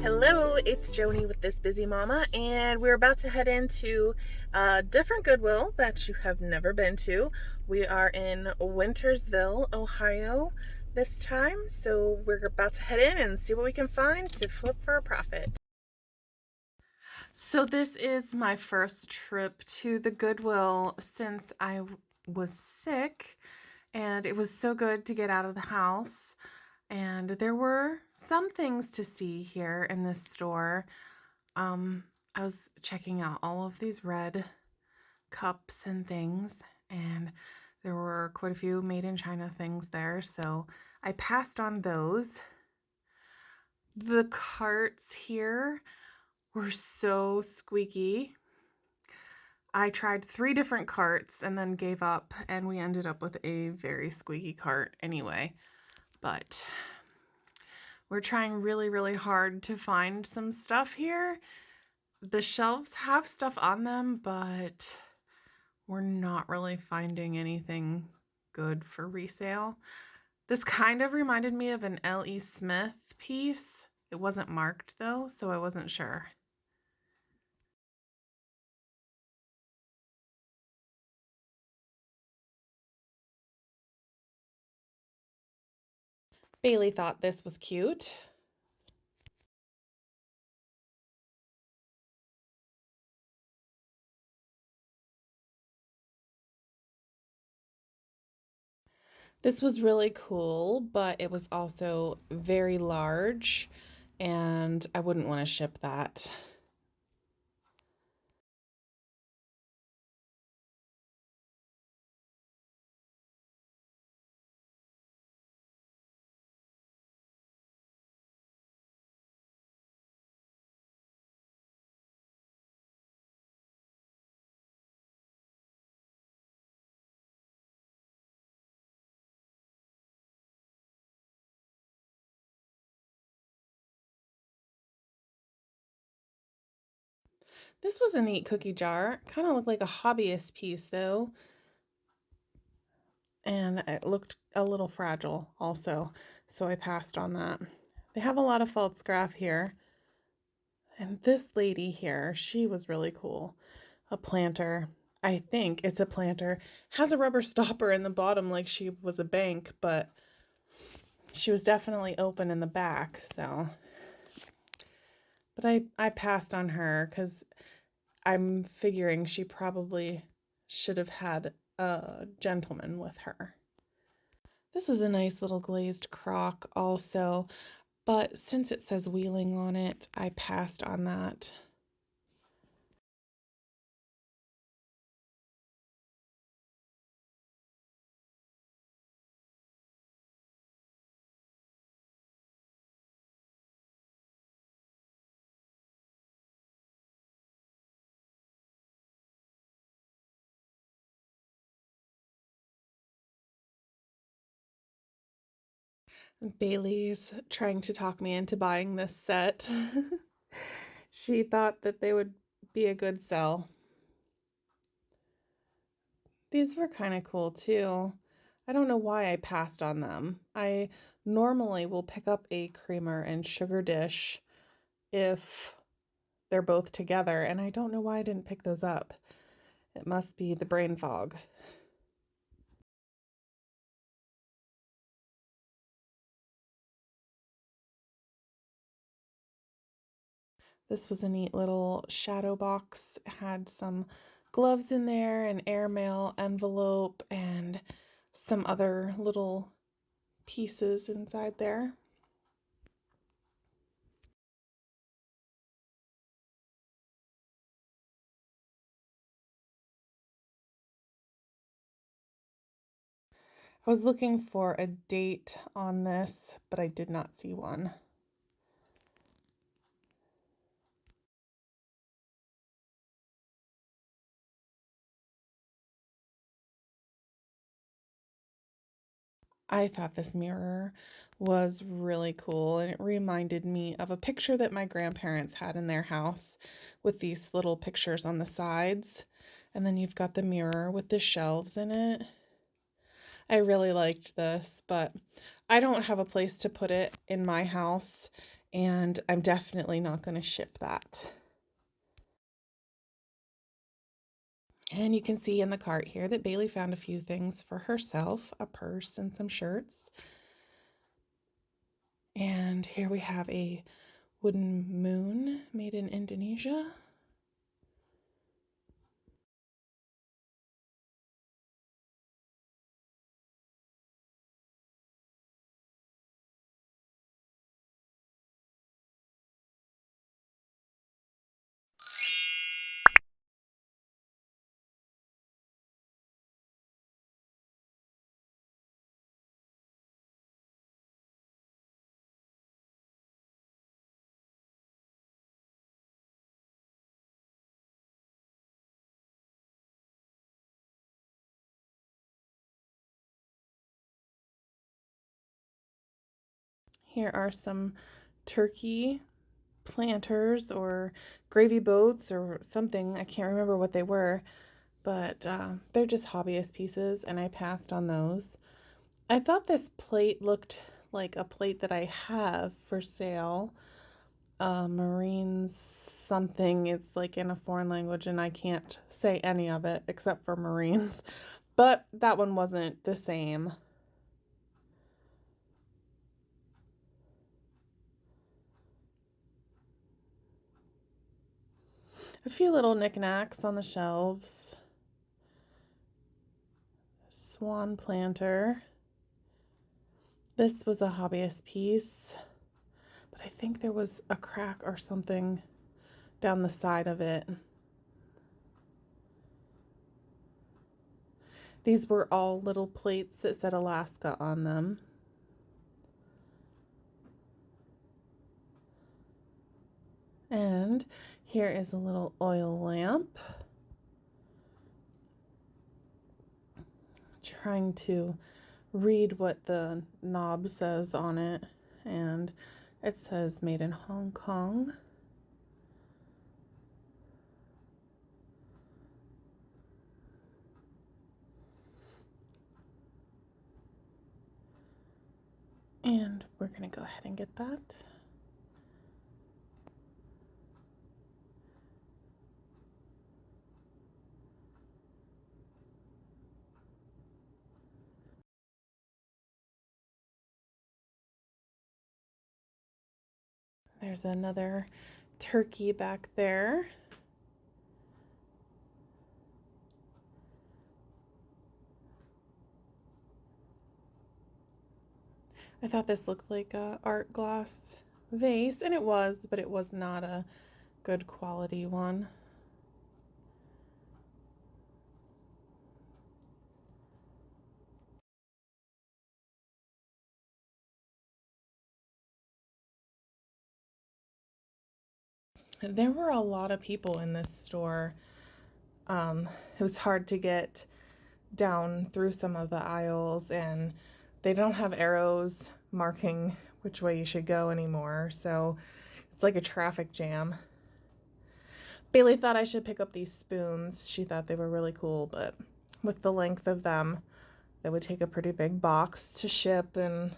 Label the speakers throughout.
Speaker 1: Hello, it's Joni with This Busy Mama, and we're about to head into a different Goodwill that you have never been to. We are in Wintersville, Ohio this time, so we're about to head in and see what we can find to flip for a profit. So this is my first trip to the Goodwill since I was sick, and it was so good to get out of the house. And there were some things to see here in this store. I was checking out all of these red cups and things, and there were quite a few made in China things there, so I passed on those. The carts here were so squeaky. I tried 3 different carts and then gave up, and we ended up with a very squeaky cart anyway. But we're trying really, really hard to find some stuff here. The shelves have stuff on them, but we're not really finding anything good for resale. This kind of reminded me of an L.E. Smith piece. It wasn't marked though, so I wasn't sure. Bailey thought this was cute. This was really cool, but it was also very large, and I wouldn't want to ship that. This was a neat cookie jar. Kind of looked like a hobbyist piece though, and it looked a little fragile also, so I passed on that. They have a lot of Falstaff here. And this lady here, she was really cool. A planter. I think it's a planter. Has a rubber stopper in the bottom like she was a bank, but she was definitely open in the back, so. But I passed on her because I'm figuring she probably should have had a gentleman with her. This was a nice little glazed crock also, but since it says wheeling on it, I passed on that. Bailey's trying to talk me into buying this set. She thought that they would be a good sell. These were kind of cool too. I don't know why I passed on them. I normally will pick up a creamer and sugar dish if they're both together, and I don't know why I didn't pick those up. It must be the brain fog. This was a neat little shadow box. It had some gloves in there, an airmail envelope, and some other little pieces inside there. I was looking for a date on this, but I did not see one. I thought this mirror was really cool, and it reminded me of a picture that my grandparents had in their house with these little pictures on the sides. And then you've got the mirror with the shelves in it. I really liked this, but I don't have a place to put it in my house. and I'm definitely not going to ship that. And you can see in the cart here that Bailey found a few things for herself, a purse and some shirts. And here we have a wooden moon made in Indonesia. Here are some turkey planters or gravy boats or something. I can't remember what they were, but they're just hobbyist pieces, and I passed on those. I thought this plate looked like a plate that I have for sale. Marines something. It's like in a foreign language, and I can't say any of it except for Marines. But that one wasn't the same. A few little knickknacks on the shelves. Swan planter. This was a hobbyist piece, but I think there was a crack or something down the side of it. These were all little plates that said Alaska on them. And here is a little oil lamp. Trying to read what the knob says on it, and it says made in Hong Kong. And we're going to go ahead and get that. There's another turkey back there. I thought this looked like a art glass vase, and it was, but it was not a good quality one. There were a lot of people in this store. It was hard to get down through some of the aisles, and they don't have arrows marking which way you should go anymore, so it's like a traffic jam. Bailey thought I should pick up these spoons. She thought they were really cool, but with the length of them, they would take a pretty big box to ship, and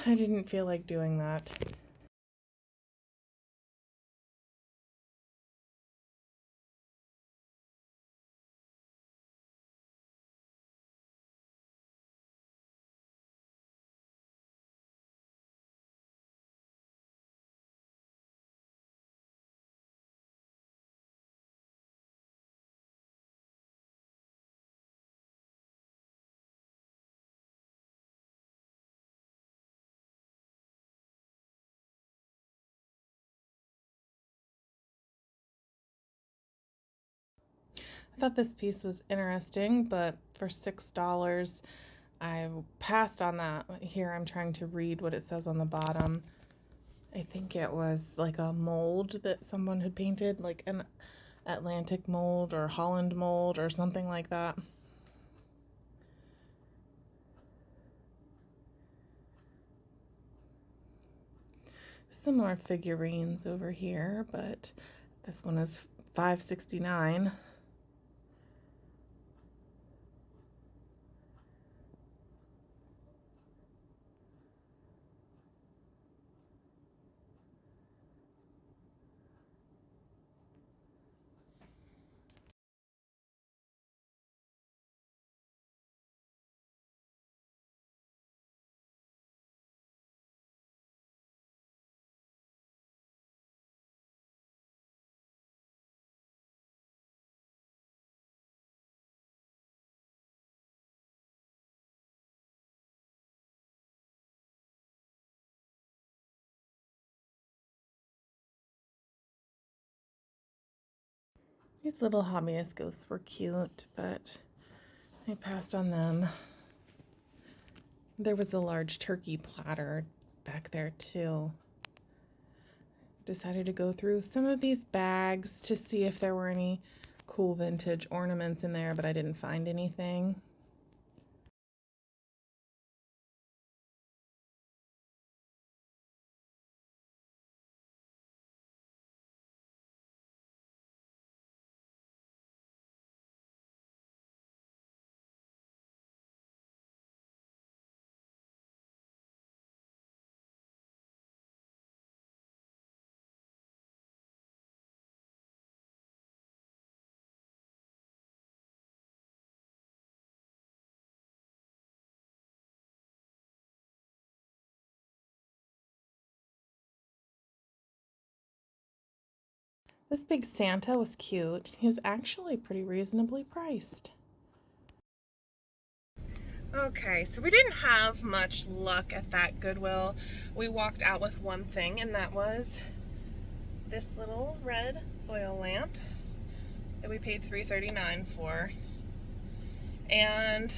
Speaker 1: I didn't feel like doing that. I thought this piece was interesting, but for $6, I passed on that. Here I'm trying to read what it says on the bottom. I think it was like a mold that someone had painted, like an Atlantic mold or Holland mold or something like that. Similar figurines over here, but this one is $5.69. These little hobbyist ghosts were cute, but I passed on them. There was a large turkey platter back there too. Decided to go through some of these bags to see if there were any cool vintage ornaments in there, but I didn't find anything. This big Santa was cute. He was actually pretty reasonably priced. Okay, so we didn't have much luck at that Goodwill. We walked out with one thing, and that was this little red oil lamp that we paid $3.39 for. And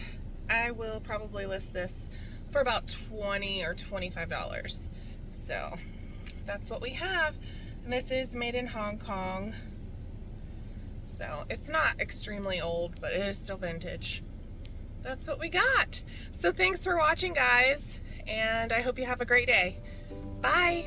Speaker 1: I will probably list this for about $20 or $25. So that's what we have. And this is made in Hong Kong. So it's not extremely old, but it is still vintage. That's what we got. So thanks for watching, guys, and I hope you have a great day. Bye.